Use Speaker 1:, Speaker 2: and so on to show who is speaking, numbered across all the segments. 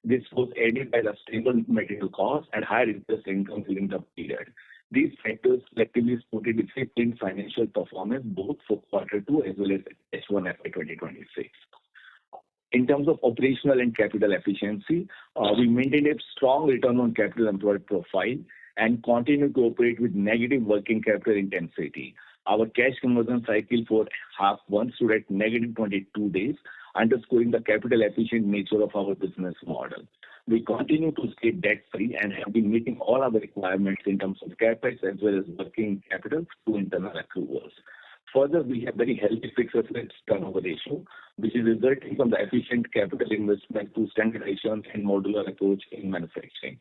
Speaker 1: This was aided by the stable material costs and higher interest income during the period. These factors collectively supported disciplined financial performance both for Q2 as well as H1 FY2026. In terms of operational and capital efficiency, we maintained a strong return on capital employed profile and continued to operate with negative working capital intensity. Our cash conversion cycle for half one stood at negative 22 days, underscoring the capital efficient nature of our business model. We continue to stay debt-free and have been meeting all our requirements in terms of CapEx as well as working capital through internal accruals. Further, we have very healthy fixed assets turnover ratio, which is resulting from the efficient capital investment through standardization and modular approach in manufacturing.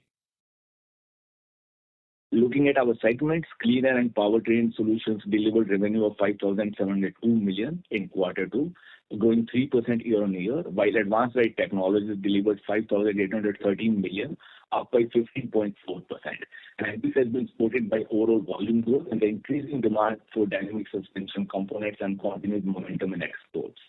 Speaker 1: Looking at our segments, Clean Air and Powertrain Solutions delivered revenue of 5,702 million in Q2, growing 3% year-on-year, while Advanced Ride Technologies delivered 5,813 million, up by 15.4%. And this has been supported by overall volume growth and the increasing demand for dynamic suspension components and continued momentum in exports.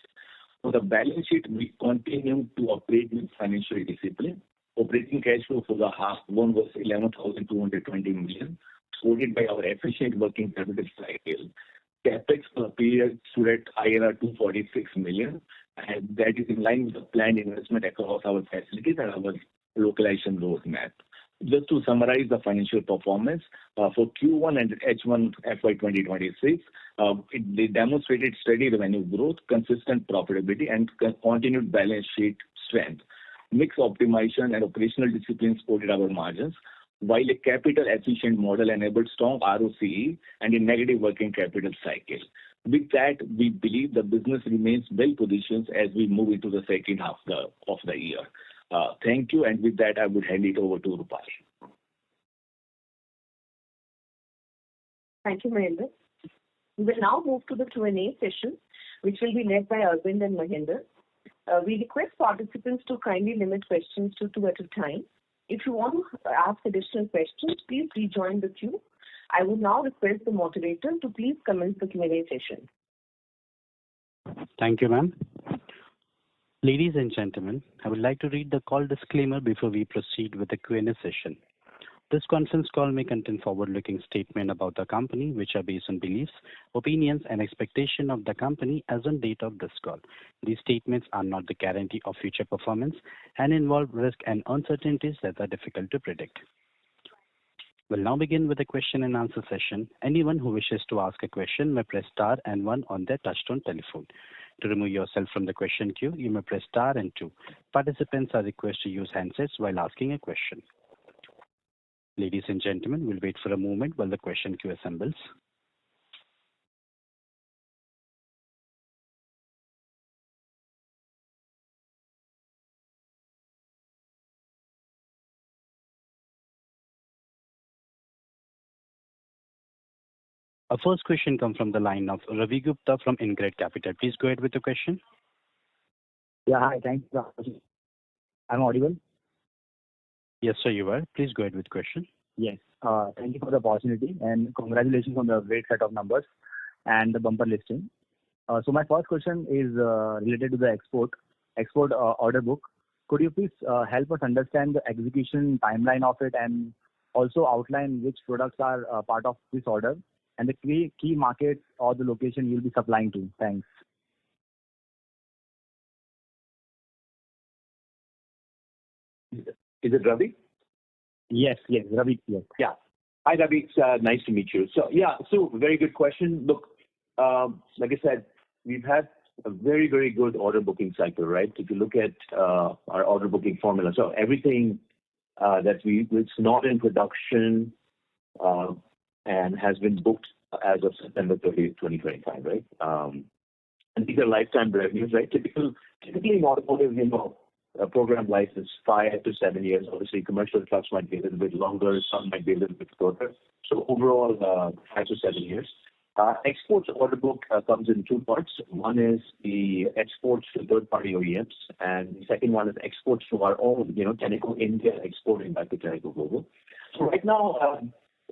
Speaker 1: On the balance sheet, we continue to operate with financial discipline. Operating cash flow for the half one was 11,220 million, supported by our efficient working capital cycle. CapEx for the period stood at INR 246 million, and that is in line with the planned investment across our facilities and our localization roadmap. Just to summarize the financial performance, for Q1 and H1 FY2026, they demonstrated steady revenue growth, consistent profitability, and continued balance sheet strength. Mix optimization and operational discipline supported our margins, while a capital-efficient model enabled strong ROCE and a negative working capital cycle. With that, we believe the business remains well-positioned as we move into the second half of the year. Thank you, and with that, I would hand it over to Rupali.
Speaker 2: Thank you, Mahendra. We will now move to the Q&A session, which will be led by Arvind and Mahendra. We request participants to kindly limit questions to 2 at a time. If you want to ask additional questions, please rejoin the queue. I will now request the moderator to please commence the Q&A session.
Speaker 3: Thank you, ma'am. Ladies and gentlemen, I would like to read the call disclaimer before we proceed with the Q&A session. This conference call may contain forward-looking statements about the company, which are based on beliefs, opinions, and expectations of the company as on date of this call. These statements are not the guarantee of future performance and involve risks and uncertainties that are difficult to predict. We'll now begin with the question and answer session. Anyone who wishes to ask a question may press star and 1 on their touchtone telephone. To remove yourself from the question queue, you may press star and 2. Participants are requested to use handsets while asking a question. Ladies and gentlemen, we'll wait for a moment while the question queue assembles. Our first question comes from the line of Ravi Gupta from InCred Capital. Please go ahead with the question.
Speaker 4: Yeah, hi, thanks. I'm audible?
Speaker 3: Yes, sir, you are. Please go ahead with the question.
Speaker 4: Yes. Thank you for the opportunity and congratulations on the great set of numbers and the bumper listing. So my first question is related to the export order book. Could you please help us understand the execution timeline of it and also outline which products are part of this order and the key markets or the location you'll be supplying to? Thanks.
Speaker 1: Is it Ravi?
Speaker 4: Yes, Ravi. Yes.
Speaker 1: Yeah. Hi, Ravi. It's nice to meet you. So very good question. Look, like I said, we've had a very, very good order booking cycle, right? If you look at our order booking formula, so everything it's not in production and has been booked as of September 30th, 2025, right? And these are lifetime revenues, right? Typically in automotive, a program life is 5 to 7 years. Obviously, commercial trucks might be a little bit longer, some might be a little bit shorter. So overall, 5 to 7 years. Exports order book comes in 2 parts. One is the exports to third-party OEMs, and the second one is exports to our own, Tenneco India exporting back to Tenneco Global. So right now,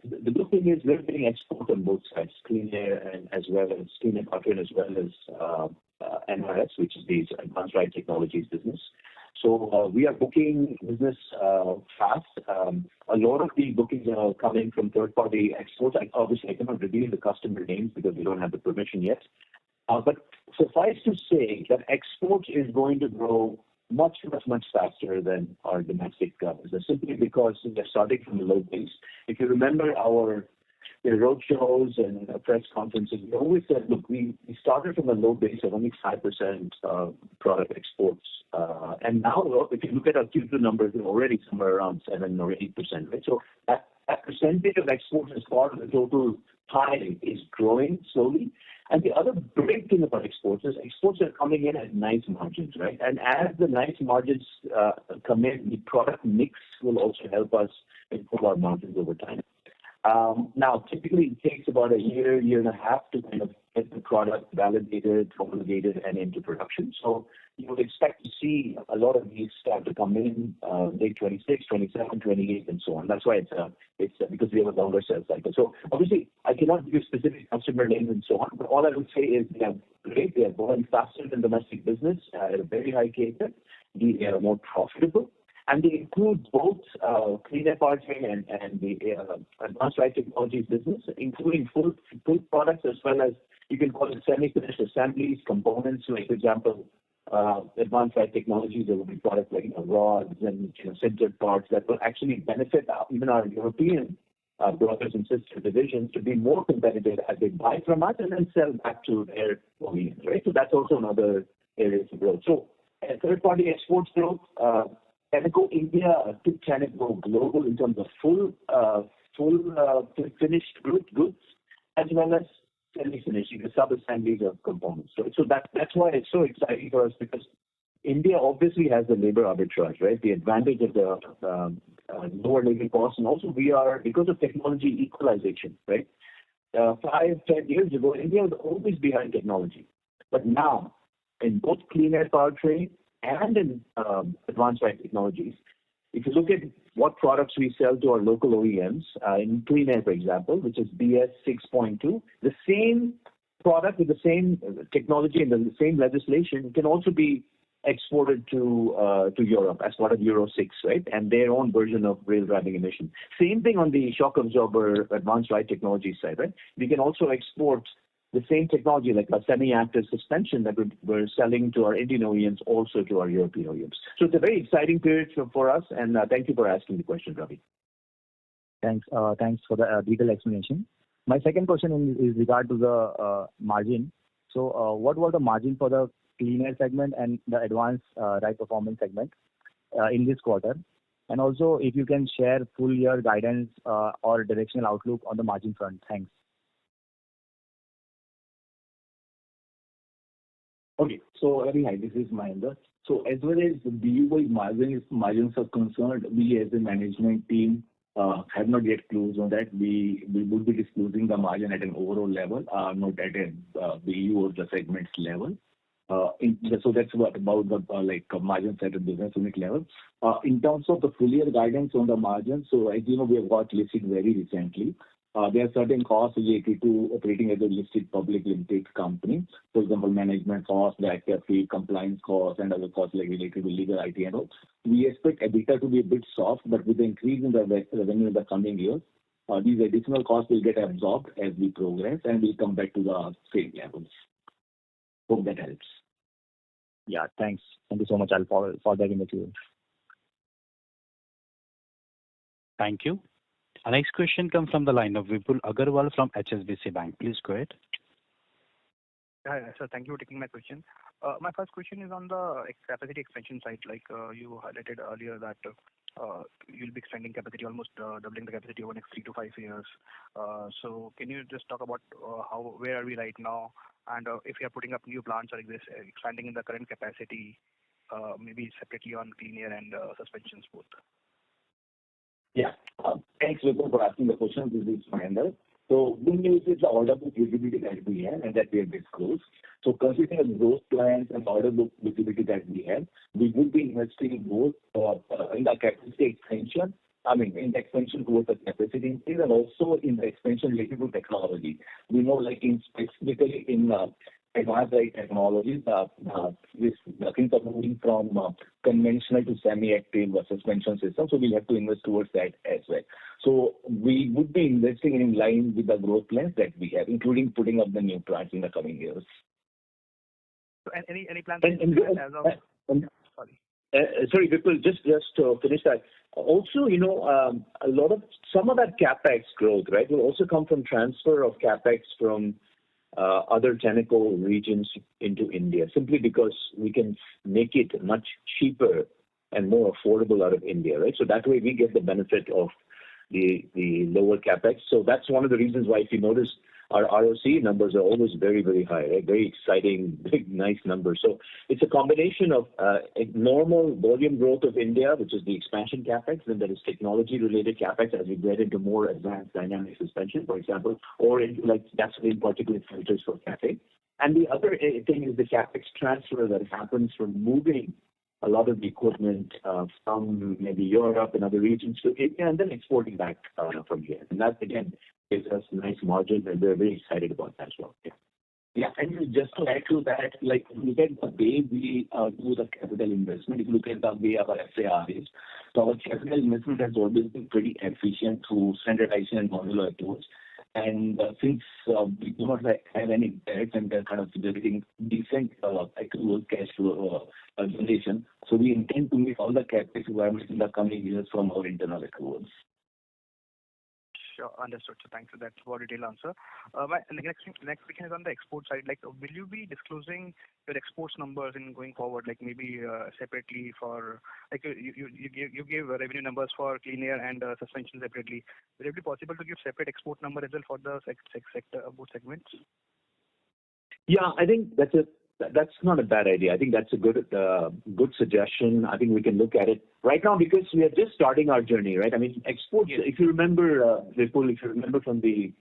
Speaker 1: the good thing is we're getting export on both sides, Clean Air and as well as Clean Air Powertrain as well as NRS, which is the Advanced Ride Technologies business.
Speaker 5: So we are booking business fast. A lot of the bookings are coming from third-party exports. Obviously, I cannot reveal the customer names because we don't have the permission yet. But suffice to say that exports is going to grow much faster than our domestic business, simply because they're starting from a low base. If you remember our road shows and press conferences, we always said, look, we started from a low base of only 5% product exports. And now, if you look at our Q2 numbers, we're already somewhere around 7 or 8%. Right? So that percentage of exports as part of the total pie is growing slowly. And the other great thing about exports is exports are coming in at nice margins, right? And as the nice margins come in, the product mix will also help us improve our margins over time. Now, typically it takes about a year and a half to kind of get the product validated, homologated, and into production. So you would expect to see a lot of these start to come in late 26, 27, 28, and so on. That's why it's because we have a longer sales cycle. So obviously, I cannot give specific customer names and so on, but all I would say is they are great. They are growing faster than domestic business at a very high cadence. They are more profitable. And they include both clean air powertrain and the advanced ride technologies business, including full products as well as, you can call it semi-finished assemblies, components. Like, for example, advanced ride technologies, there will be products like rods and sintered parts that will actually benefit even our European brothers and sister divisions to be more competitive as they buy from us and then sell back to their OEMs, right? So that's also another area of growth. So third-party exports growth, Tenneco India took Tenneco global in terms of full finished goods as well as semi-finished, the sub-assemblies of components. So that's why it's so exciting for us, because India obviously has the labor arbitrage, right? The advantage of the lower labor costs, and also we are, because of technology equalization, right? 5-10 years ago, India was always behind technology, but now in both clean air powertrain and in advanced ride technologies, if you look at what products we sell to our local OEMs, in clean air, for example, which is BS 6.2, the same product with the same technology and the same legislation can also be exported to Europe as part of Euro 6, right? And their own version of rail driving emission. Same thing on the shock absorber advanced ride technology side, right? We can also export the same technology, like a semi-active suspension that we're selling to our Indian OEMs, also to our European OEMs. So it's a very exciting period for us, and thank you for asking the question, Ravi.
Speaker 4: Thanks for the detailed explanation. My second question is regard to the margin. So what was the margin for the clean air segment and the advanced ride performance segment in this quarter? And also, if you can share full year guidance or directional outlook on the margin front. Thanks.
Speaker 1: Okay. So, Ravi, hi, this is Mahendra. So, as well as the BU margins are concerned, we as a management team have not yet closed on that. We will be disclosing the margin at an overall level, not at a BU or the segments level. So that's what about the margins at a business unit level. In terms of the full year guidance on the margin, so as you know, we have got listed very recently. There are certain costs related to operating as a listed public limited company. For example, management costs, the active fee, compliance costs, and other costs like related to legal IT and all. We expect EBITDA to be a bit soft, but with the increase in the revenue in the coming years, these additional costs will get absorbed as we progress, and we'll come back to the same levels. Hope that helps.
Speaker 4: Yeah, thanks. Thank you so much. I'll fall back in the queue.
Speaker 3: Thank you. Our next question comes from the line of Vipul Agarwal from HSBC Bank. Please go ahead.
Speaker 6: Hi, sir. Thank you for taking my question. My first question is on the capacity expansion side. Like you highlighted earlier that you'll be expanding capacity, almost doubling the capacity over the next 3 to 5 years. So can you just talk about where are we right now, and if you are putting up new plants or expanding in the current capacity, maybe separately on clean air and suspensions both?
Speaker 1: Yeah. Thanks, Vipul, for asking the question. This is Mahendra. So good news is the order book visibility that we have and that we have disclosed. So considering those plans and order book visibility that we have, we would be investing both in the capacity expansion, in the expansion towards the capacity increase, and also in the expansion related to technology. We know, like specifically in advanced ride technologies, things are moving from conventional to semi-active suspension system, so we'll have to invest towards that as well. So we would be investing in line with the growth plans that we have, including putting up the new plants in the coming years.
Speaker 6: So any plans as of... Sorry.
Speaker 5: Sorry, Vipul, just to finish that. Also, some of that CapEx growth, right, will also come from transfer of CapEx from other Tenneco regions into India, simply because we can make it much cheaper and more affordable out of India, right? So that way we get the benefit of the lower CapEx. So that's one of the reasons why, if you notice, our ROC numbers are always very, very high, right? Very exciting, big, nice numbers. So it's a combination of a normal volume growth of India, which is the expansion CapEx, then there is technology-related CapEx as we get into more advanced dynamic suspension, for example, or into like gasoline particulate filters for CAFE. And the other thing is the CapEx transfer that happens from moving a lot of the equipment from maybe Europe and other regions to India and then exporting back from here. And that, again, gives us nice margins, and we're very excited about that as well.
Speaker 1: Yeah, and just to add to that, like, look at the way we do the capital investment. If you look at the way our FAR is, so our capital investment has always been pretty efficient through standardization and modular approach. And since we do not have any debt and they're kind of generating decent accrual cash flow generation, so we intend to meet all the CapEx requirements in the coming years from our internal accruals.
Speaker 6: Sure, understood. So thanks for that more detailed answer. My next question is on the export side. Like, will you be disclosing your exports numbers in going forward? Like maybe separately for, like you gave revenue numbers for clean air and suspension separately. Will it be possible to give separate export number as well for the sector, both segments?
Speaker 5: Yeah, I think that's not a bad idea. I think that's a good suggestion. I think we can look at it right now because we are just starting our journey, right? I mean, exports. Yes. If you remember, Vipul, from the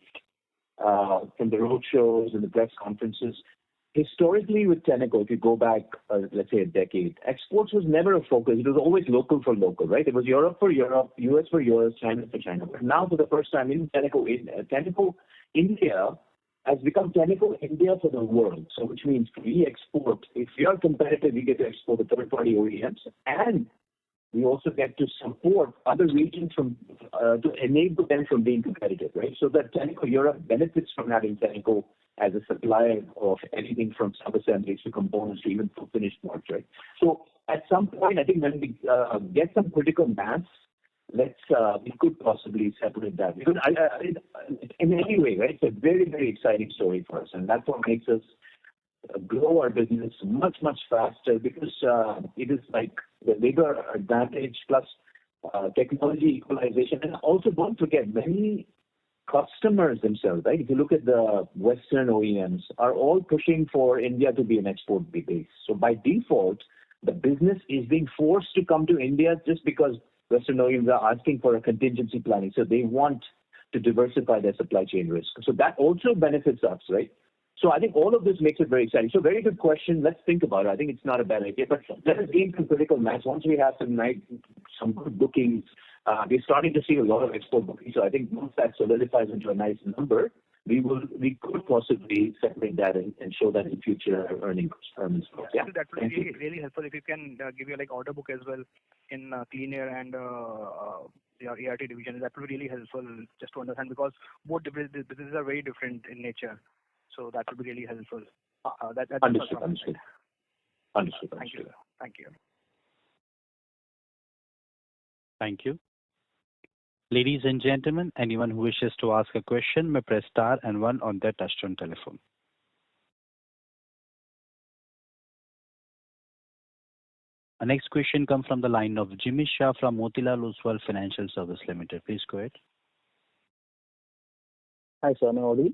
Speaker 5: road shows and the press conferences, historically with Tenneco, if you go back, let's say a decade, exports was never a focus. It was always local for local, right? It was Europe for Europe, US for US, China for China. But now, for the first time in Tenneco India has become Tenneco India for the world. So which means we export. If we are competitive, we get to export to third-party OEMs, and we also get to support other regions to enable them from being competitive, right? So that Tenneco Europe benefits from having Tenneco as a supplier of anything from sub-assemblies to components to even full finished parts, right? So at some point, I think when we get some critical mass, we could possibly separate that. Because in any way, right, it's a very, very exciting story for us, and that's what makes us grow our business much, much faster, because it is like the bigger advantage plus technology equalization. And also, don't forget, many customers themselves, right? If you look at the Western OEMs, are all pushing for India to be an export base. So by default, the business is being forced to come to India just because Western OEMs are asking for a contingency planning. So they want to diversify their supply chain risk. So that also benefits us, right? So I think all of this makes it very exciting. So very good question. Let's think about it. I think it's not a bad idea. But let us gain some critical mass. Once we have some good bookings, we're starting to see a lot of export bookings. So I think once that solidifies into a nice number, we could possibly separate that and show that in future earnings.
Speaker 6: Yeah, that would be really helpful if you can give your order book as well in clean air and your ART division. That would be really helpful just to understand, because both businesses are very different in nature. So that would be really helpful.
Speaker 5: Understood.
Speaker 6: Thank you.
Speaker 3: Thank you. Ladies and gentlemen, anyone who wishes to ask a question may press star and one on their touchtone telephone. Our next question comes from the line of Jimmy Shah from Motilal Oswal Financial Services Limited. Please go ahead.
Speaker 4: Hi, sir. Am I audible?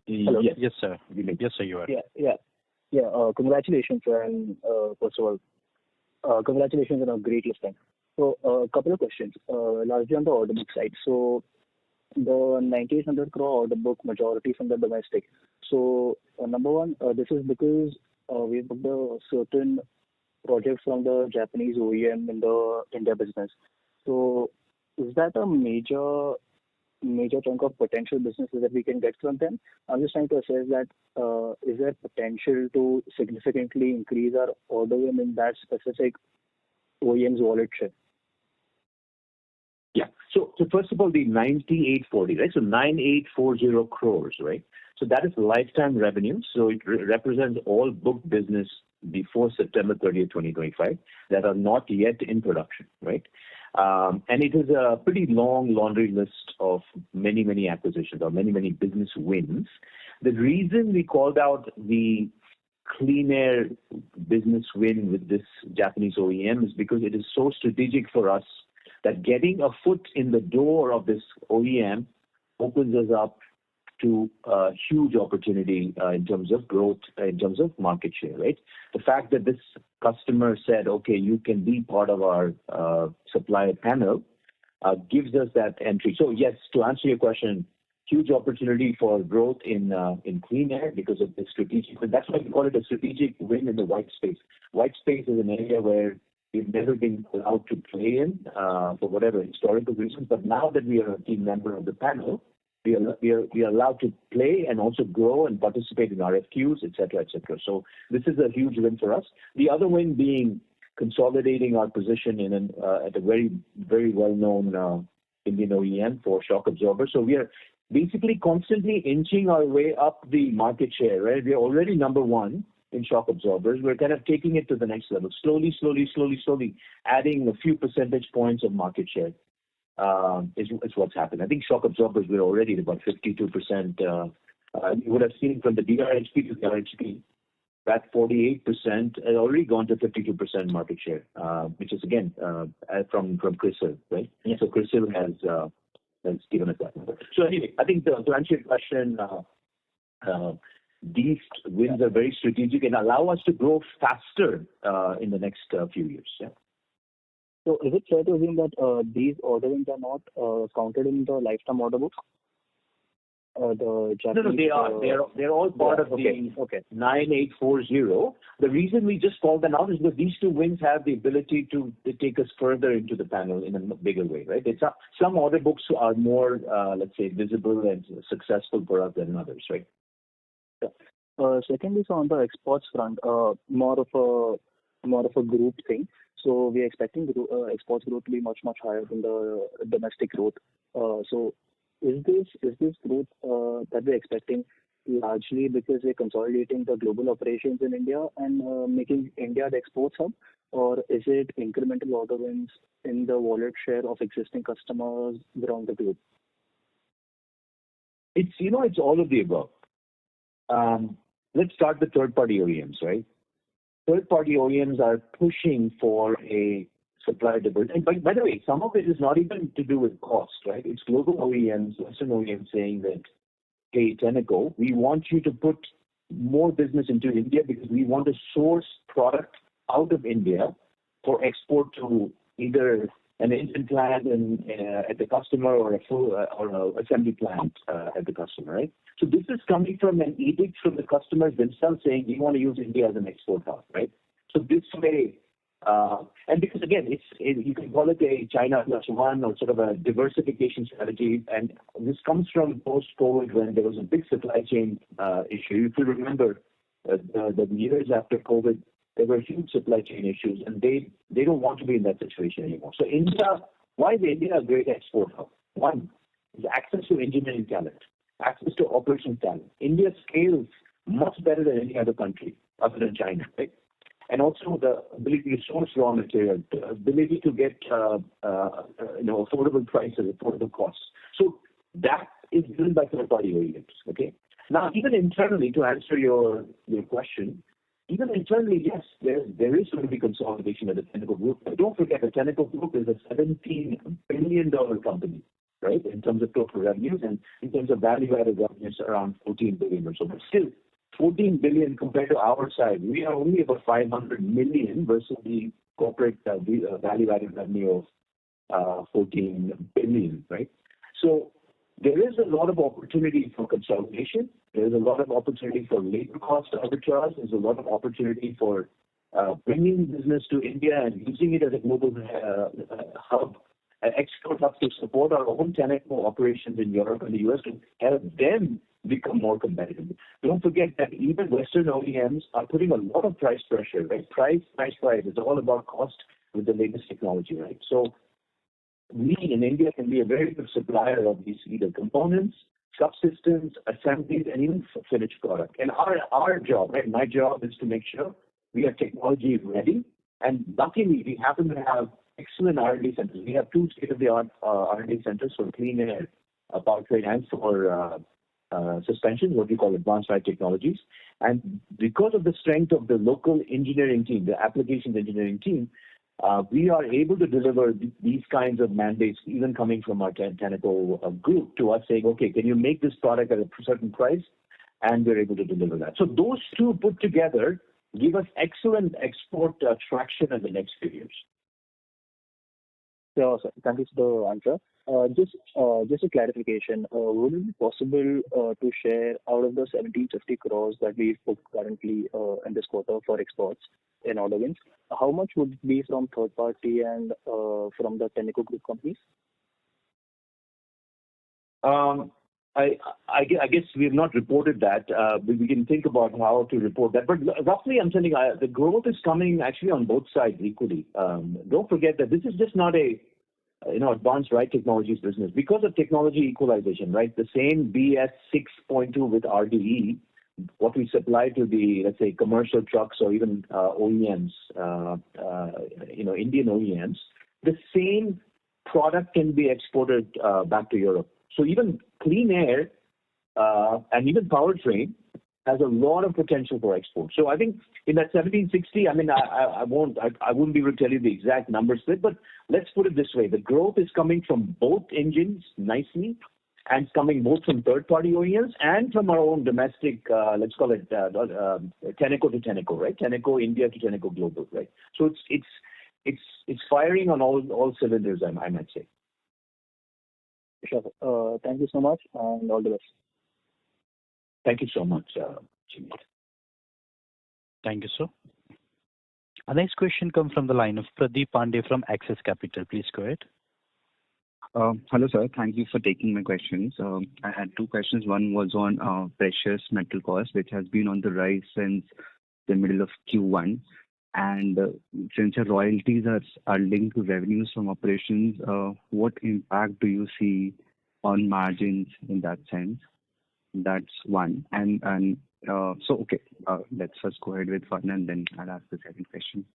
Speaker 3: Hello. Yes, sir. Yes, sir, you are.
Speaker 4: Yeah. Congratulations, and first of all, congratulations on a great listing. So, a couple of questions. Largely on the order book side. So, the 9,800 crore order book, majority from the domestic. So, number one, this is because we booked a certain project from the Japanese OEM in the India business. So, is that a major major chunk of potential businesses that we can get from them. I'm just trying to assess that is there potential to significantly increase our order win in that specific OEM's wallet share?
Speaker 5: Yeah. So first of all, the 9840, right? So 9840 crores, right? So that is lifetime revenue. So it represents all booked business before September 30th, 2025 that are not yet in production, right? And it is a pretty long laundry list of many, many acquisitions or many, many business wins. The reason we called out the clean air business win with this Japanese OEM is because it is so strategic for us that getting a foot in the door of this OEM opens us up to a huge opportunity in terms of growth, in terms of market share, right? The fact that this customer said, okay, you can be part of our supplier panel gives us that entry. So yes, to answer your question, huge opportunity for growth in clean air because of the strategic. That's why we call it a strategic win in the white space. White space is an area where we've never been allowed to play in for whatever historical reasons. But now that we are a key member of the panel, we are allowed to play and also grow and participate in RFQs, et cetera, et cetera. So this is a huge win for us. The other win being consolidating our position in at a very, very well-known Indian OEM for shock absorbers. So we are basically constantly inching our way up the market share, right? We are already number one in shock absorbers. We're kind of taking it to the next level, slowly, adding a few percentage points of market share. Is what's happened. I think shock absorbers were already at about 52%. You would have seen from the DRHP to DRHP, that 48% has already gone to 52% market share, which is again from CRISIL, right? Yeah. So CRISIL has given us that number. So anyway, I think to answer your question, these wins are very strategic and allow us to grow faster in the next few years. Yeah.
Speaker 4: So is it fair to assume that these order wins are not counted in the lifetime order book? The Japanese,
Speaker 5: no, they are. They're all part of the 9840. The reason we just called them out is that these two wins have the ability to take us further into the panel in a bigger way, right? Some order books are more, let's say, visible and successful for us than others, right?
Speaker 4: Yeah. Secondly, so on the exports front, more of a group thing. So we are expecting exports growth to be much higher than the domestic growth. So is this growth that we're expecting largely because we're consolidating the global operations in India and making India the exports hub, or is it incremental order wins in the wallet share of existing customers around the globe?
Speaker 5: It's all of the above. Let's start with third-party OEMs, right? Third-party OEMs are pushing for a supply diversity. And by the way, some of it is not even to do with cost, right? It's global OEMs, Western OEMs saying that, hey, Tenneco, we want you to put more business into India because we want to source product out of India for export to either an engine plant at the customer or a full or assembly plant at the customer, right? So this is coming from an edict from the customers themselves saying we want to use India as an export hub, right? So this way, and because again, you can call it a China plus one or sort of a diversification strategy, and this comes from post-COVID when there was a big supply chain issue. If you remember, the years after COVID, there were huge supply chain issues, and they don't want to be in that situation anymore. So India, why is India a great export hub? One is access to engineering talent, access to operations talent. India scales much better than any other country other than China, right? And also the ability to source raw material, the ability to get affordable prices, affordable costs. So that is driven by third-party OEMs. Okay. Now, even internally, to answer your question, even internally, yes, there is going to be consolidation at the Tenneco Group. But don't forget, the Tenneco Group is a $17 billion company, right, in terms of total revenues, and in terms of value-added revenues, around $14 billion or so. But still, $14 billion compared to our side, we are only about $500 million versus the corporate value-added revenue of $14 billion, right? So there is a lot of opportunity for consolidation. There is a lot of opportunity for labor cost arbitrage. There's a lot of opportunity for bringing business to India and using it as a global hub export hubs to support our own Tenneco operations in Europe and the US to help them become more competitive. Don't forget that even Western OEMs are putting a lot of price pressure, right? Price. It's all about cost with the latest technology, right? So we in India can be a very good supplier of these either components, subsystems, assemblies, and even finished product. And our job, right? My job is to make sure we are technology ready. And luckily, we happen to have excellent R&D centers. We have 2 state-of-the-art R&D centers for clean air, powertrain, and for suspension, what we call advanced ride technologies. And because of the strength of the local engineering team, the applications engineering team, we are able to deliver these kinds of mandates, even coming from our Tenneco group, to us saying, okay, can you make this product at a certain price? And we're able to deliver that. So those two put together give us excellent export traction in the next few years.
Speaker 7: Sure, sir. Thank you for the answer. Just a clarification. Would it be possible to share out of the 1750 crores that we've booked currently in this quarter for exports in order wins, how much would it be from third party and from the Tenneco group companies?
Speaker 5: I guess we have not reported that. We can think about how to report that. But roughly, I'm telling you, the growth is coming actually on both sides equally. Don't forget that this is just not a advanced ride technologies business because of technology equalization, right? The same BS 6.2 with RDE, what we supply to the, let's say, commercial trucks or even OEMs, Indian OEMs, the same product can be exported back to Europe. So even clean air and even powertrain has a lot of potential for export. So I think in that 1760, I mean, I wouldn't be able to tell you the exact number split, but let's put it this way: the growth is coming from both engines nicely, and it's coming both from third-party OEMs and from our own domestic, let's call it Tenneco to Tenneco, right? Tenneco India to Tenneco Global, right? So it's firing on all cylinders, I might say.
Speaker 7: Sure. Thank you so much, and all the best.
Speaker 5: Thank you so much, Jimmy.
Speaker 3: Thank you, sir. Our next question comes from the line of Pradeep Pandey from Axis Capital. Please go ahead.
Speaker 8: Hello, sir. Thank you for taking my questions. I had 2 questions. One was on precious metal cost, which has been on the rise since the middle of Q1. And since your royalties are linked to revenues from operations, what impact do you see on margins in that sense? That's one. Let's first go ahead with one, and then I'll ask the second question.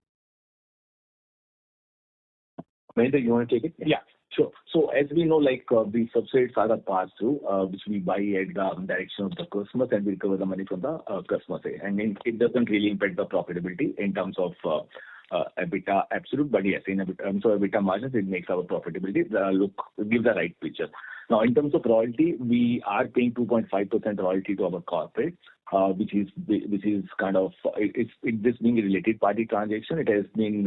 Speaker 5: Mahendra, you want to take it?
Speaker 1: Yeah, sure. So as we know, the subsidiaries are pass-through, which we buy at the direction of the customers, and we recover the money from the customers. And it doesn't really impact the profitability in terms of EBITDA absolute, but yes, in terms of EBITDA margins, it makes our profitability give the right picture. Now, in terms of royalty, we are paying 2.5% royalty to our corporate, which is kind of this being a related party transaction. It has been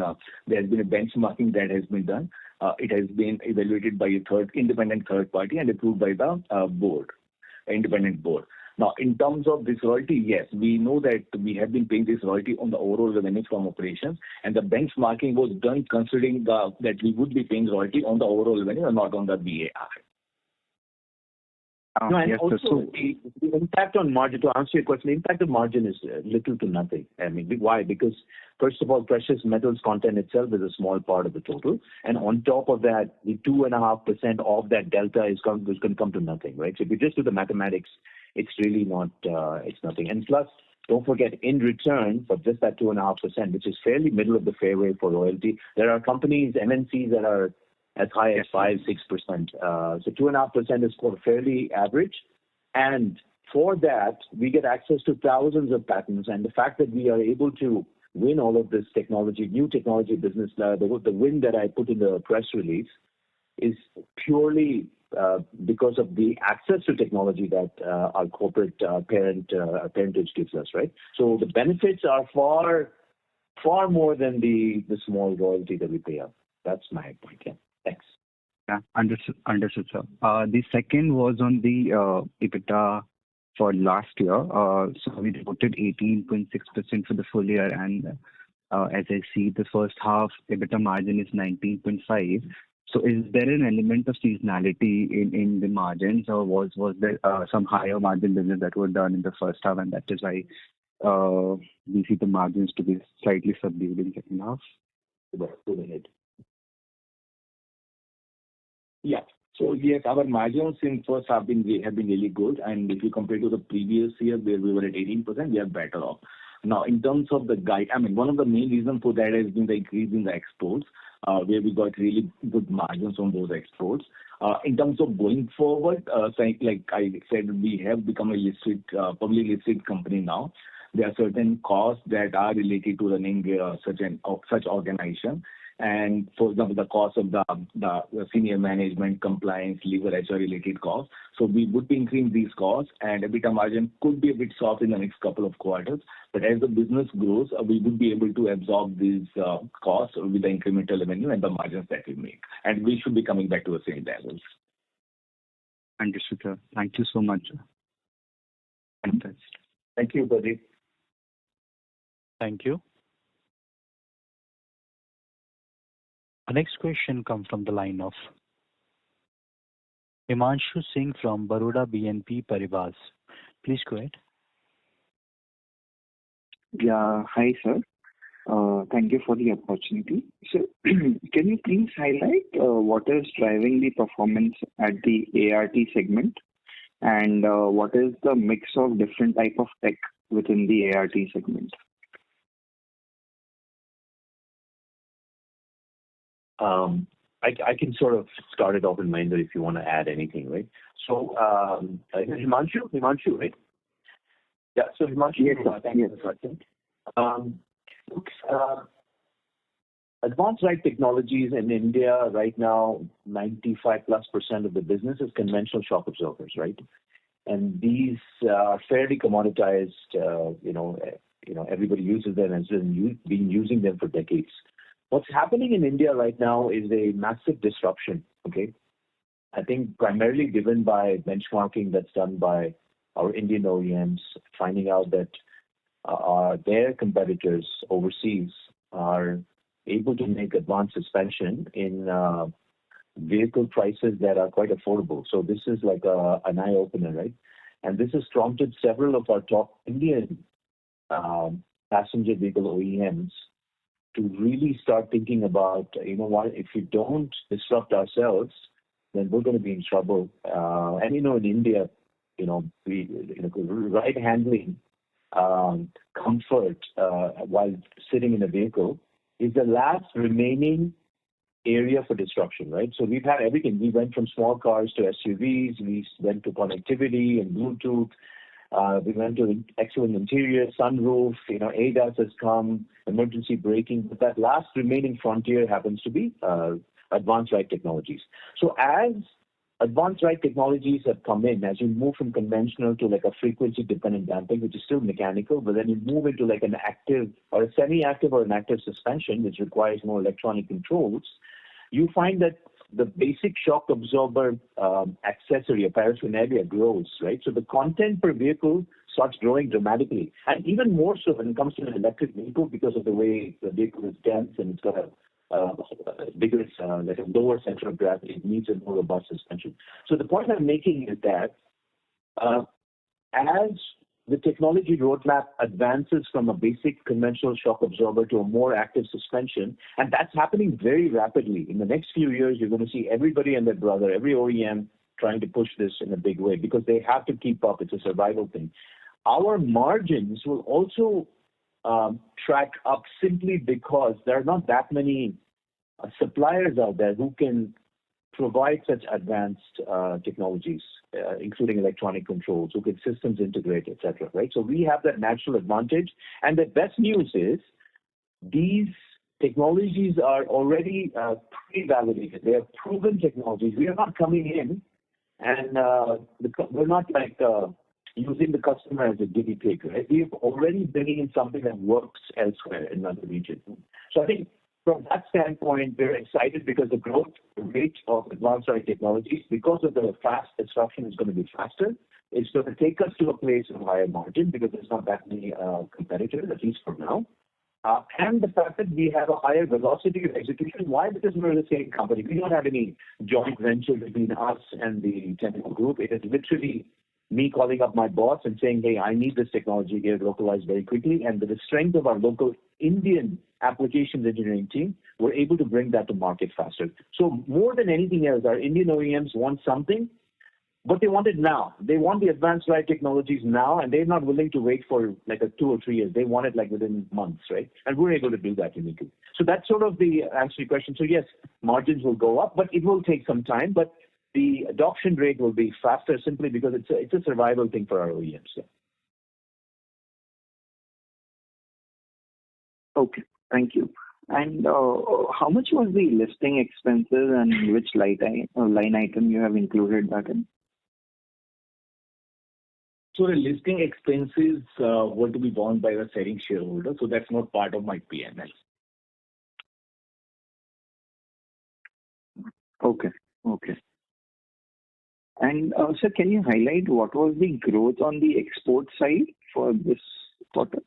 Speaker 1: there has been a benchmarking that has been done. It has been evaluated by a independent third party and approved by the independent board. Now, in terms of this royalty, yes, we know that we have been paying this royalty on the overall revenue from operations, and the benchmarking was done considering that we would be paying royalty on the overall revenue and not on the BAR.
Speaker 5: And also, the impact on margin, to answer your question, the impact of margin is little to nothing. I mean, why? Because, first of all, precious metals content itself is a small part of the total. And on top of that, the 2.5% of that delta is going to come to nothing, right? So if you just do the mathematics, it's really not, it's nothing. And plus, don't forget, in return for just that 2.5%, which is fairly middle of the fairway for royalty, there are companies, MNCs, that are as high as 5-6%. So 2.5% is fairly average. And for that, we get access to thousands of patents. And the fact that we are able to win all of this technology, new technology business, the win that I put in the press release is purely because of the access to technology that our corporate parentage gives us, right? So the benefits are far more than the small royalty that we pay out. That's my point. Yeah. Thanks.
Speaker 8: Yeah, understood, sir. The second was on the EBITDA for last year. So we reported 18.6% for the full year, and as I see, the first half EBITDA margin is 19.5%. So is there an element of seasonality in the margins, or was there some higher margin business that were done in the first half, and that is why we see the margins to be slightly subdued in second half?
Speaker 5: Go ahead.
Speaker 1: Yeah. So yes, our margins in first half have been really good, and if you compare to the previous year where we were at 18%, we are better off. Now, in terms of the guide, I mean, one of the main reasons for that has been the increase in the exports, where we got really good margins on those exports. In terms of going forward, like I said, we have become a listed, publicly listed company now. There are certain costs that are related to running such organization. And for example, the cost of the senior management, compliance, legal, HR related costs. So we would be increasing these costs, and EBITDA margin could be a bit soft in the next couple of quarters. But as the business grows, we would be able to absorb these costs with the incremental revenue and the margins that we make. And we should be coming back to the same levels.
Speaker 8: Understood, sir. Thank you so much.
Speaker 5: Thank you, Pradeep.
Speaker 3: Thank you. Our next question comes from the line of Himanshu Singh from Baroda BNP Paribas. Please go ahead.
Speaker 9: Yeah. Hi, sir. Thank you for the opportunity. So, can you please highlight what is driving the performance at the ART segment, and what is the mix of different type of tech within the ART segment?
Speaker 5: I can sort of start it off in Mahinder if you want to add anything, right? So, Himanshu, right? Yeah. So Himanshu,
Speaker 9: yes,
Speaker 5: thank you for the question. Advanced Ride Technologies in India right now, 95+% of the business is conventional shock absorbers, right? And these are fairly commoditized. Everybody uses them and has been using them for decades. What's happening in India right now is a massive disruption, okay? I think primarily driven by benchmarking that's done by our Indian OEMs, finding out that their competitors overseas are able to make advanced suspension in vehicle prices that are quite affordable. So this is like an eye-opener, right? And this has prompted several of our top Indian passenger vehicle OEMs to really start thinking about, what, if we don't disrupt ourselves, then we're going to be in trouble. And in India, ride handling, comfort while sitting in a vehicle is the last remaining area for disruption, right? So we've had everything. We went from small cars to SUVs. We went to connectivity and Bluetooth. We went to excellent interior, sunroof, ADAS has come, emergency braking. But that last remaining frontier happens to be advanced ride technologies. So as advanced ride technologies have come in, as you move from conventional to like a frequency-dependent damping, which is still mechanical, but then you move into like an active or a semi-active or an active suspension, which requires more electronic controls, you find that the basic shock absorber accessory, a paraphernalia, grows, right? So the content per vehicle starts growing dramatically. And even more so when it comes to an electric vehicle because of the way the vehicle is dense and it's got a bigger, like a lower center of gravity. It needs a more robust suspension. So the point I'm making is that as the technology roadmap advances from a basic conventional shock absorber to a more active suspension, and that's happening very rapidly. In the next few years, you're going to see everybody and their brother, every OEM trying to push this in a big way because they have to keep up. It's a survival thing. Our margins will also track up simply because there are not that many suppliers out there who can provide such advanced technologies, including electronic controls, who can systems integrate, etc. Right? So we have that natural advantage. And the best news is these technologies are already pre-validated. They are proven technologies. We are not coming in and we're not like using the customer as a guinea pig. Right? We have already bringing in something that works elsewhere in another region. So I think from that standpoint, we're excited because the growth rate of advanced ride technologies, because of the fast disruption, is going to be faster. It's going to take us to a place of higher margin because there's not that many competitors, at least for now. and the fact that we have a higher velocity of execution. Why? Because we're the same company. We don't have any joint venture between us and the Tenneco group. It is literally me calling up my boss and saying, hey, I need this technology here localized very quickly. And with the strength of our local Indian applications engineering team, we're able to bring that to market faster. So more than anything else, our Indian OEMs want something, but they want it now. They want the advanced ride technologies now, and they're not willing to wait for like 2 or 3 years. They want it like within months, right? And we're able to do that uniquely. So that's sort of the answer to your question. So yes, margins will go up, but it will take some time. But the adoption rate will be faster simply because it's a survival thing for our OEMs. Yeah.
Speaker 9: Okay, thank you. And how much was the listing expenses and which line item you have included that in?
Speaker 1: So the listing expenses were to be borne by the selling shareholder, so that's not part of my P&L.
Speaker 9: Okay. And sir, can you highlight what was the growth on the export side for this quarter?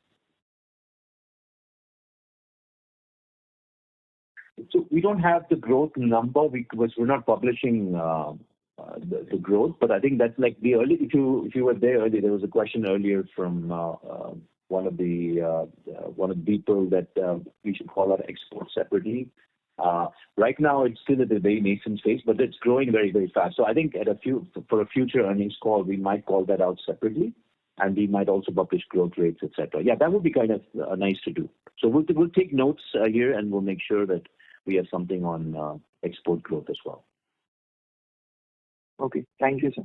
Speaker 5: So we don't have the growth number because we're not publishing the growth, but I think that's like the early. If you were there earlier, there was a question earlier from one of the people that we should call our export separately. Right now, it's still at a very nascent phase, but it's growing very, very fast. So I think for a future earnings call, we might call that out separately, and we might also publish growth rates, etc. Yeah, that would be kind of nice to do. So we'll take notes here, and we'll make sure that we have something on export growth as well.
Speaker 9: Okay, thank you, sir.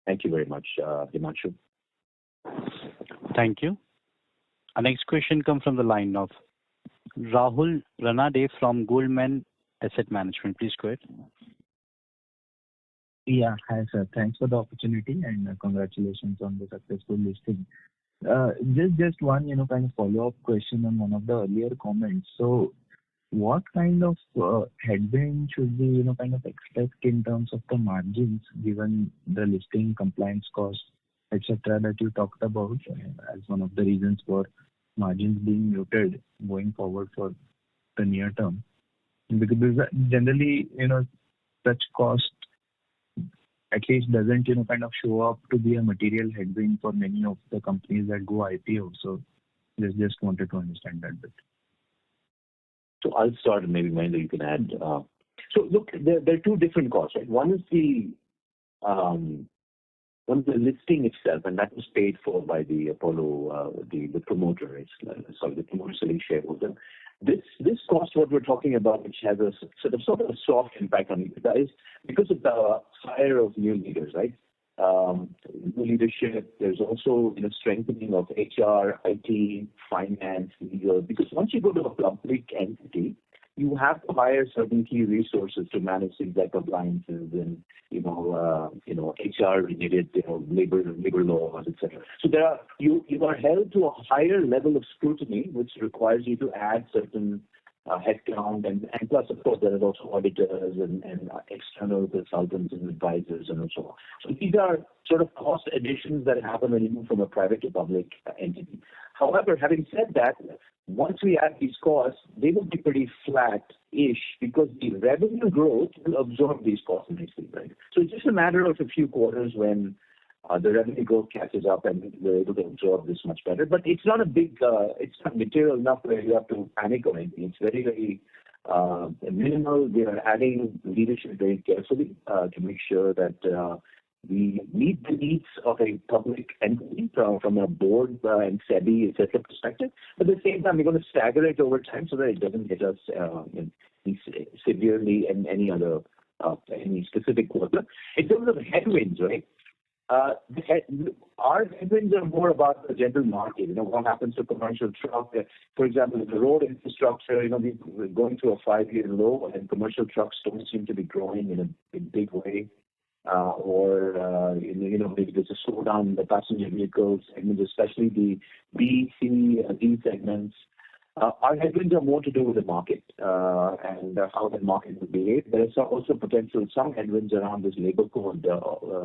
Speaker 5: Thank you very much, Himanshu.
Speaker 3: Thank you. Our next question comes from the line of Rahul Ranade from Goldman Asset Management. Please go ahead.
Speaker 10: Yeah, hi sir. Thanks for the opportunity and congratulations on the successful listing. Just one, kind of follow-up question on one of the earlier comments. So, what kind of headwind should we, kind of expect in terms of the margins, given the listing compliance costs, etc., that you talked about as one of the reasons for margins being muted going forward for the near term? Because generally, such cost at least doesn't, kind of show up to be a material headwind for many of the companies that go IPO. So just wanted to understand that bit.
Speaker 5: So I'll start and maybe Mahendra you can add. So look, there are two different costs, right? One is the listing itself, and that was paid for by the Apollo, the promoter, right? Sorry, the promoter selling shareholder. This cost, what we're talking about, which has a sort of a soft impact on EBITDA, is because of the hire of new leaders, right? New leadership. There's also strengthening of HR, IT, finance, legal. Because once you go to a public entity, you have to hire certain key resources to manage things like compliances and HR related labor laws, etc. So you are held to a higher level of scrutiny, which requires you to add certain headcount, and plus of course there is also auditors and external consultants and advisors and so on. So these are sort of cost additions that happen when you move from a private to public entity. However, having said that, once we add these costs, they will be pretty flat-ish because the revenue growth will absorb these costs nicely, right? So it's just a matter of a few quarters when the revenue growth catches up and we're able to absorb this much better. But it's not it's not material enough where you have to panic or anything. It's very, very minimal. We are adding leadership very carefully to make sure that we meet the needs of a public entity from a board and SEBI, etc. perspective. But at the same time, we're going to stagger it over time so that it doesn't hit us severely in any specific quarter. In terms of headwinds, right? Our headwinds are more about the general market. What happens to commercial truck? For example, the road infrastructure. We're going through a 5-year low, and commercial trucks don't seem to be growing in a big way. Maybe there's a slowdown in the passenger vehicles segment, especially the B, C, D segments. Our headwinds are more to do with the market and how the market will behave. There is also potential some headwinds around this labor code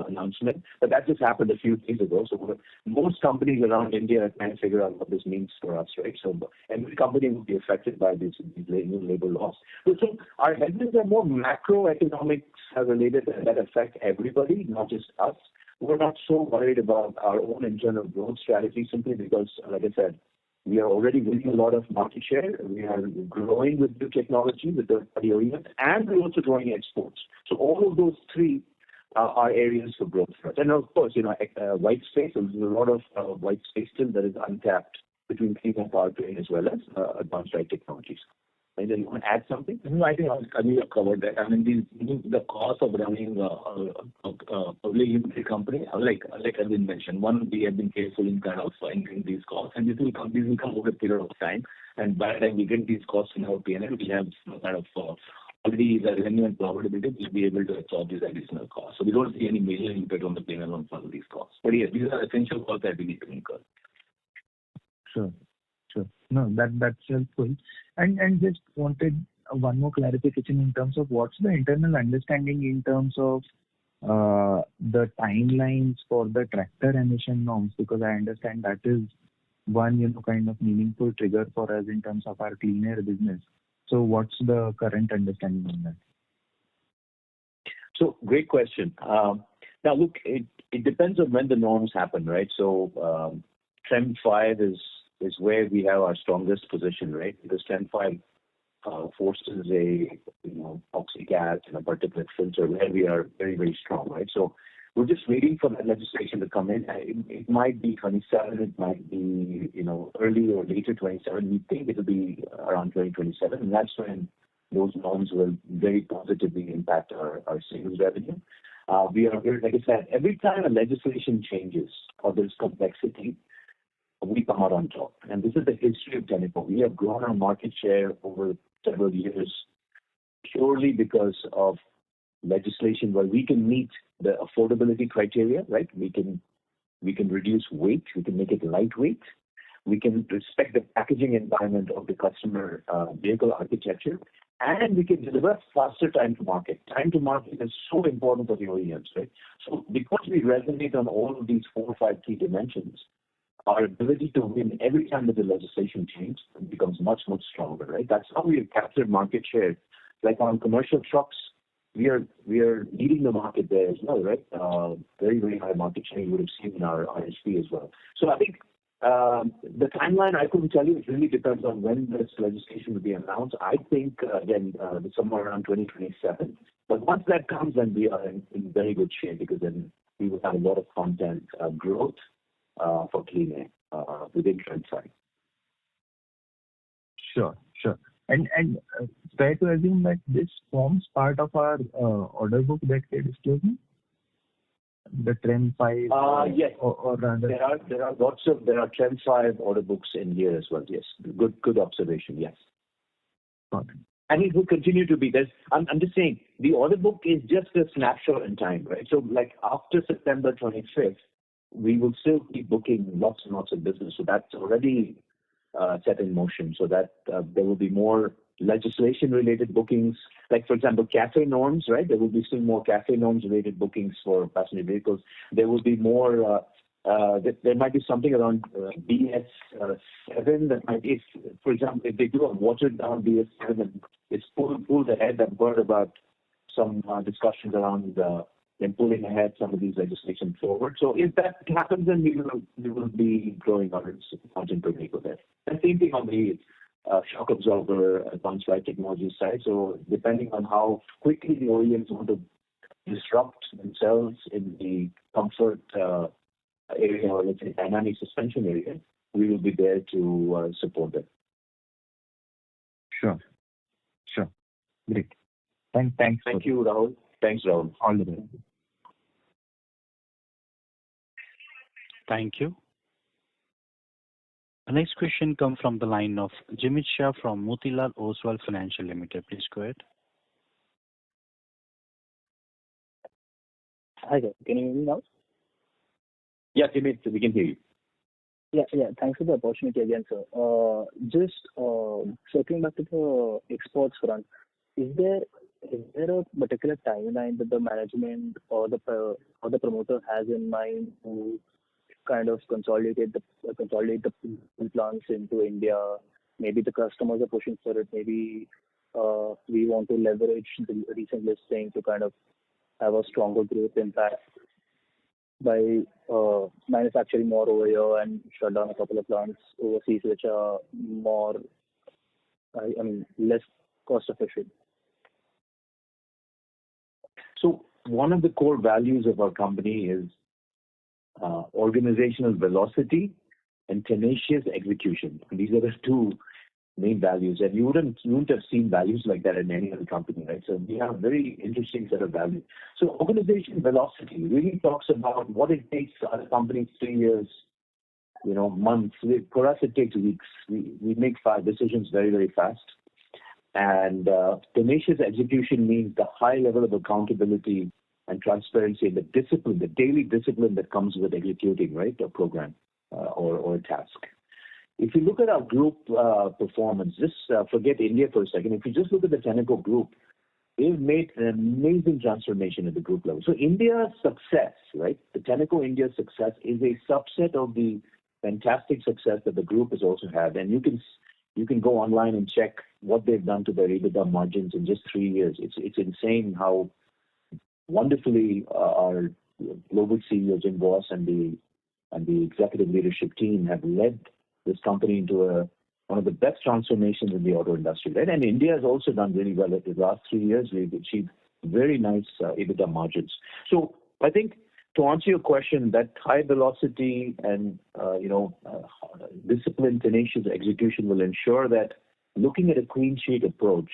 Speaker 5: announcement, but that just happened a few days ago. So most companies around India are trying to figure out what this means for us, right? So every company will be affected by these new labor laws. So our headwinds are more macroeconomics related that affect everybody, not just us. We're not so worried about our own internal growth strategy simply because, like I said, we are already winning a lot of market share. We are growing with new technology, with third-party OEMs, and we're also growing exports. So all of those three are areas for growth for us. And of course, white space, there's a lot of white space still that is untapped between clean and powertrain as well as advanced ride technologies. And then you want to add something?
Speaker 1: No, I think you covered that. I mean, the cost of running a public limited company, like I've been mentioned, one, we have been careful in kind of incurring these costs, and these will come over a period of time. And by the time we get these costs in our P&L, we have kind of already the revenue and profitability, we'll be able to absorb these additional costs. So we don't see any major impact on the P&L on some of these costs. But yes, these are essential costs that we need to incur.
Speaker 10: Sure. No, that's helpful. And just wanted one more clarification in terms of what's the internal understanding in terms of the timelines for the tractor emission norms, because I understand that is one kind of meaningful trigger for us in terms of our clean air business. So what's the current understanding on that?
Speaker 5: So great question. Now look, it depends on when the norms happen, right? So TREM 5 is where we have our strongest position, right? Because TREM 5 forces a oxygas and a particulate filter where we are very, very strong, right? So we're just waiting for that legislation to come in. It might be 27, it might be early or later 27. We think it'll be around 2027, and that's when those norms will very positively impact our sales revenue. We are very, like I said, every time a legislation changes or there's complexity, we come out on top. And this is the history of Tenneco. We have grown our market share over several years purely because of legislation where we can meet the affordability criteria, right? We can reduce weight, we can make it lightweight, we can respect the packaging environment of the customer vehicle architecture, and we can deliver faster time to market. Time to market is so important for the OEMs, right? So because we resonate on all of these 4 or 5 key dimensions, our ability to win every time that the legislation changes becomes much, much stronger, right? That's how we have captured market share. Like on commercial trucks, we are leading the market there as well, right? Very, very high market share you would have seen in our RHP as well. So I think the timeline, I couldn't tell you. It really depends on when this legislation will be announced. I think, again, somewhere around 2027. But once that comes, then we are in very good shape because then we will have a lot of content growth for clean air within TREM 5.
Speaker 10: Sure. And fair to assume that this forms part of our order book that we're disclosing? The TREM 5?
Speaker 5: Yes.
Speaker 10: Or rather...
Speaker 5: There are TREM 5 order books in here as well, yes. Good observation, yes.
Speaker 10: Got it.
Speaker 5: And it will continue to be. I'm just saying, the order book is just a snapshot in time, right? So like after September 25th, we will still keep booking lots and lots of business. So that's already set in motion so that there will be more legislation-related bookings. Like, for example, CAFE norms, right? There will be still more CAFE norms-related bookings for passenger vehicles. There will be more, there might be something around BS7 that might be, for example, if they do a watered-down BS7 and it's pulled ahead, I've heard about some discussions around them pulling ahead some of these legislation forward. So if that happens, then we will be growing our margin per vehicle there. And same thing on the shock absorber advanced ride technology side. So depending on how quickly the OEMs want to disrupt themselves in the comfort area or let's say dynamic suspension area, we will be there to support them.
Speaker 10: Sure. Great. Thanks.
Speaker 5: Thank you, Rahul. Thanks, Rahul.
Speaker 10: All the best.
Speaker 3: Thank you. The next question comes from the line of Jimit Shah from Motilal Oswal Financial Limited. Please go ahead.
Speaker 7: Hi there. Can you hear me now?
Speaker 5: Yeah, Jimit, we can hear you.
Speaker 7: Yeah. Thanks for the opportunity again, sir. Just circling back to the exports front, is there a particular timeline that the management or the promoter has in mind to kind of consolidate the plants into India? Maybe the customers are pushing for it. Maybe we want to leverage the recent listing to kind of have a stronger growth impact by manufacturing more over here and shut down a couple of plants overseas, which are more, I mean, less cost efficient.
Speaker 5: So one of the core values of our company is organizational velocity and tenacious execution. And these are the two main values. And you wouldn't have seen values like that in any other company, right? So we have a very interesting set of values. So organization velocity really talks about what it takes our company 3 years, months. For us, it takes weeks. We make decisions very, very fast. And tenacious execution means the high level of accountability and transparency and the discipline, the daily discipline that comes with executing, right, a program or a task. If you look at our group performance, just forget India for a second. If you just look at the Tenneco group, they've made an amazing transformation at the group level. So India's success, right, the Tenneco India success is a subset of the fantastic success that the group has also had. And you can go online and check what they've done to their EBITDA margins in just 3 years. It's insane how wonderfully our global CEO Jim Boss and the executive leadership team have led this company into one of the best transformations in the auto industry, right? And India has also done really well. In the last 3 years, we've achieved very nice EBITDA margins. So I think to answer your question, that high velocity and disciplined, tenacious execution will ensure that looking at a clean sheet approach,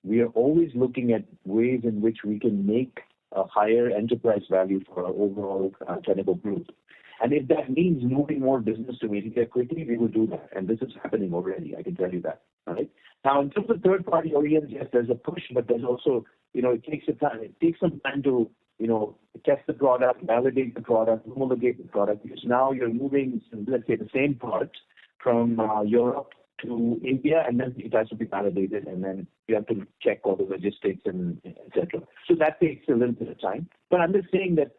Speaker 5: we are always looking at ways in which we can make a higher enterprise value for our overall Tenneco group. And if that means moving more business to India quickly, we will do that. And this is happening already, I can tell you that. All right. Now, in terms of third-party OEMs, yes, there's a push, but there's also, it takes some time to, test the product, validate the product, homologate the product, because now you're moving, let's say, the same product from Europe to India, and then it has to be validated, and then you have to check all the logistics and et cetera. So that takes a little bit of time. But I'm just saying that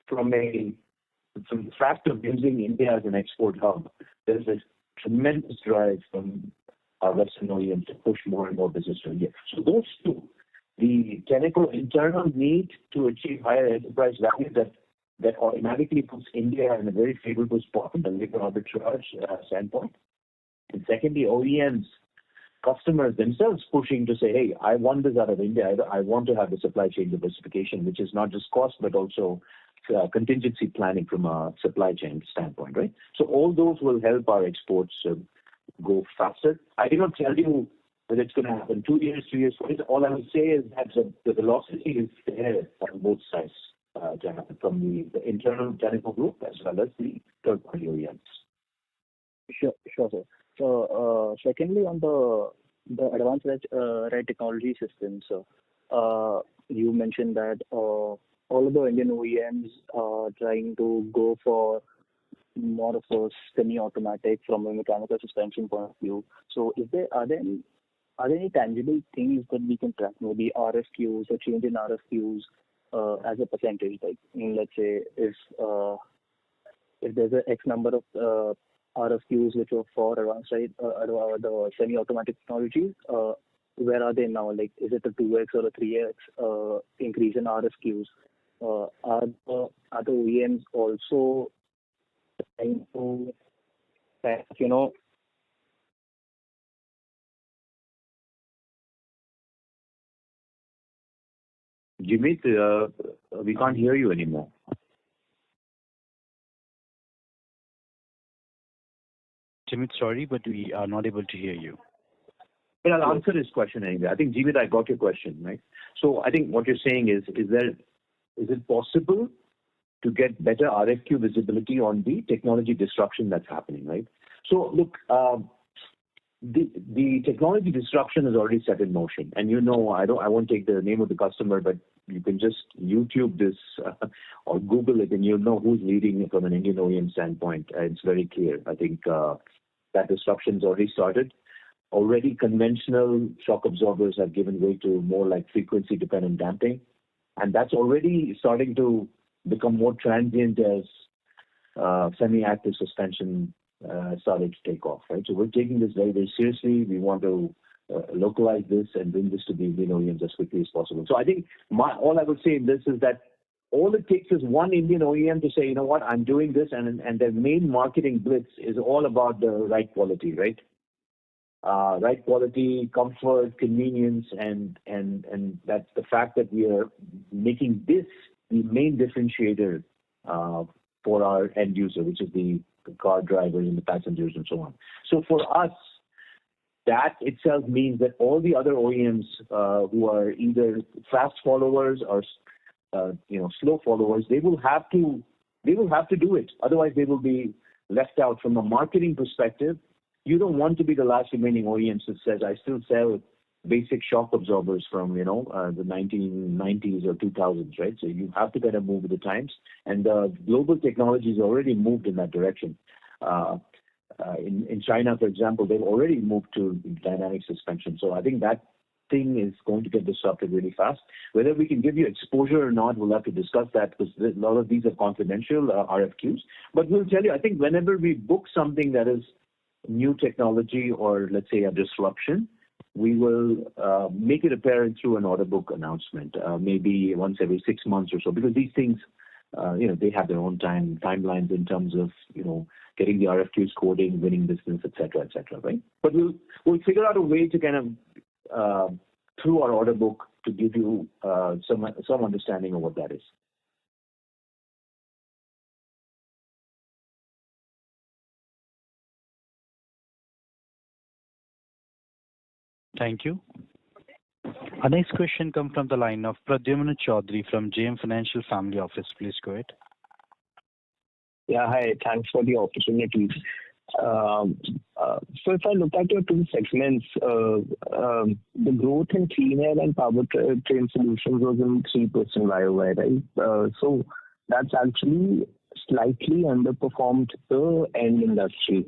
Speaker 5: from the fact of using India as an export hub, there's a tremendous drive from our Western OEMs to push more and more business to India. So those two, the Tenneco internal need to achieve higher enterprise value that automatically puts India in a very favorable spot from the labor arbitrage standpoint. And secondly, OEMs, customers themselves pushing to say, hey, I want this out of India. I want to have the supply chain diversification, which is not just cost, but also contingency planning from a supply chain standpoint, right? So all those will help our exports go faster. I cannot tell you whether it's going to happen 2 years, 3 years, 4 years. All I will say is that the velocity is there on both sides to happen, from the internal Tenneco group as well as the third-party OEMs.
Speaker 7: Sure, sir. So, secondly, on the advanced ride technology systems, you mentioned that all of the Indian OEMs are trying to go for more of a semi-automatic from a mechanical suspension point of view. So, are there any tangible things that we can track, maybe RFQs or change in RFQs as a percentage? Like, let's say if there's an X number of RFQs which are for advanced ride, the semi-automatic technologies, where are they now? Like, is it a 2x or a 3x increase in RFQs? Are the OEMs also trying to,
Speaker 5: Jimmy, we can't hear you anymore.
Speaker 3: Jimmy, sorry, but we are not able to hear you.
Speaker 5: But I'll answer this question anyway. I think, Jimmy, I got your question, right? So I think what you're saying is it possible to get better RFQ visibility on the technology disruption that's happening, right? So look, the technology disruption is already set in motion. And I won't take the name of the customer, but you can just YouTube this or Google it, and you'll know who's leading it from an Indian OEM standpoint. It's very clear. I think that disruption's already started. Already conventional shock absorbers have given way to more like frequency-dependent damping. And that's already starting to become more transient as semi-active suspension started to take off, right? So we're taking this very, very seriously. We want to localize this and bring this to the Indian OEMs as quickly as possible. So I think all I would say in this is that all it takes is one Indian OEM to say, you know what, I'm doing this, and their main marketing blitz is all about the right quality, right? Right quality, comfort, convenience, and that's the fact that we are making this the main differentiator for our end user, which is the car drivers and the passengers and so on. So for us, that itself means that all the other OEMs who are either fast followers or slow followers, they will have to do it. Otherwise, they will be left out from a marketing perspective. You don't want to be the last remaining OEM that says, I still sell basic shock absorbers from, the 1990s or 2000s, right? So you have to kind of move with the times. And global technology has already moved in that direction. In China, for example, they've already moved to dynamic suspension. So I think that thing is going to get disrupted really fast. Whether we can give you exposure or not, we'll have to discuss that because a lot of these are confidential RFQs. But we'll tell you, I think whenever we book something that is new technology or let's say a disruption, we will make it apparent through an order book announcement, maybe once every 6 months or so, because these things, they have their own timelines in terms of, getting the RFQs, quoting, winning business, et cetera, right? But we'll figure out a way to kind of, through our order book, to give you some understanding of what that is.
Speaker 3: Thank you. Our next question comes from the line of Pradyumna Chaudhary from JM Financial Family Office. Please go ahead.
Speaker 7: Yeah, hi. Thanks for the opportunity. So if I look at your two segments, the growth in clean air and powertrain solutions was in 3% YOY, right? So that's actually slightly underperformed the end industry.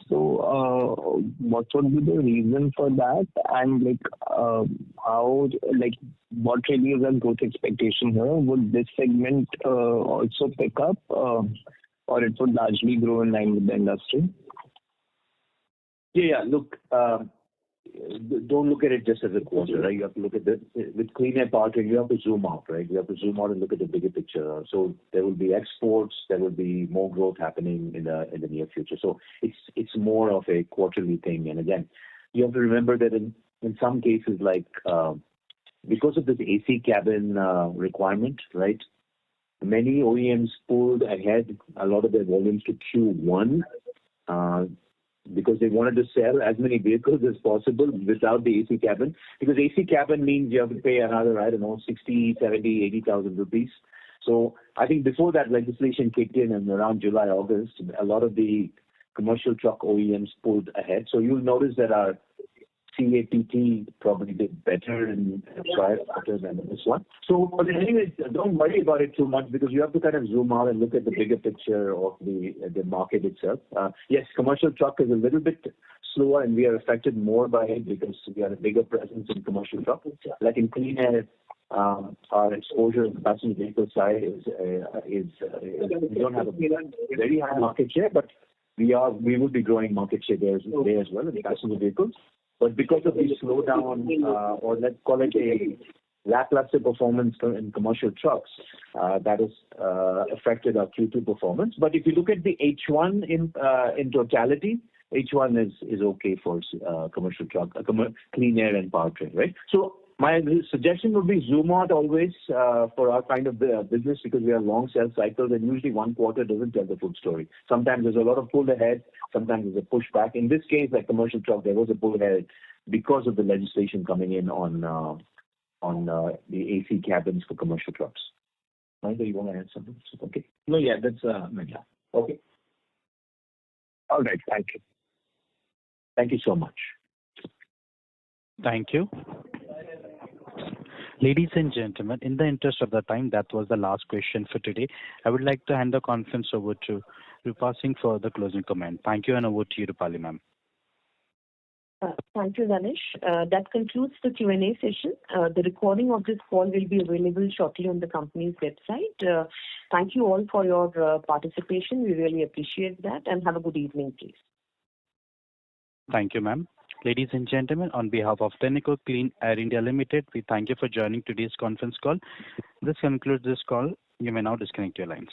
Speaker 7: So what would be the reason for that? And what really is our growth expectation here? Would this segment also pick up or it would largely grow in line with the industry?
Speaker 5: Yeah. Look, don't look at it just as a quarter, right? You have to look at with clean air powertrain, you have to zoom out, right? You have to zoom out and look at the bigger picture. So there will be exports, there will be more growth happening in the near future. So it's more of a quarterly thing. And again, you have to remember that in some cases, like because of this AC cabin requirement, right? Many OEMs pulled ahead a lot of their volumes to Q1 because they wanted to sell as many vehicles as possible without the AC cabin. Because AC cabin means you have to pay another, 60, 70, 80,000 rupees. So I think before that legislation kicked in and around July, August, a lot of the commercial truck OEMs pulled ahead. So you'll notice that our CAPT probably did better than this one. So, but anyway, don't worry about it too much because you have to kind of zoom out and look at the bigger picture of the market itself. Yes, commercial truck is a little bit slower and we are affected more by it because we have a bigger presence in commercial truck. Like in clean air, our exposure in the passenger vehicle side is we don't have a very high market share, but we will be growing market share there as well in the passenger vehicles. But because of the slowdown, or let's call it a lackluster performance in commercial trucks, that has affected our Q2 performance. But if you look at the H1 in totality, H1 is okay for commercial truck, clean air and powertrain, right? So my suggestion would be zoom out always for our kind of business because we have long sales cycles and usually one quarter doesn't tell the full story. Sometimes there's a lot of pull ahead, sometimes there's a pushback. In this case, like commercial truck, there was a pull ahead because of the legislation coming in on the AC cabins for commercial trucks. Mahendra, you want to add something? Okay.
Speaker 1: No, yeah, that's yeah.
Speaker 5: Okay.
Speaker 7: All right, thank you.
Speaker 5: Thank you so much.
Speaker 3: Thank you. Ladies and gentlemen, in the interest of the time, that was the last question for today. I would like to hand the conference over to Rupa Singh for the closing comment. Thank you, and over to you, Rupali ma'am.
Speaker 2: Thank you, Danish. That concludes the Q&A session. The recording of this call will be available shortly on the company's website. Thank you all for your participation. We really appreciate that, and have a good evening, please.
Speaker 3: Thank you, ma'am. Ladies and gentlemen, on behalf of Tenneco Clean Air India Limited, we thank you for joining today's conference call. This concludes this call. You may now disconnect your lines.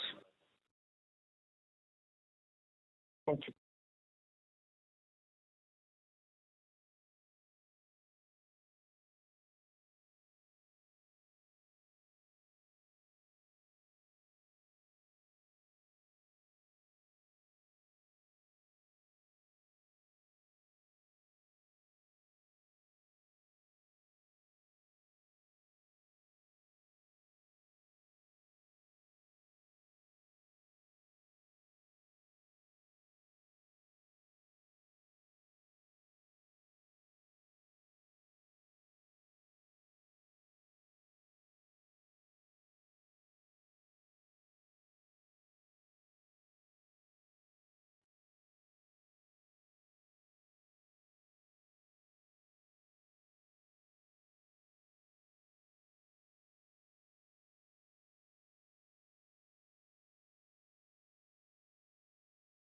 Speaker 2: Thank you.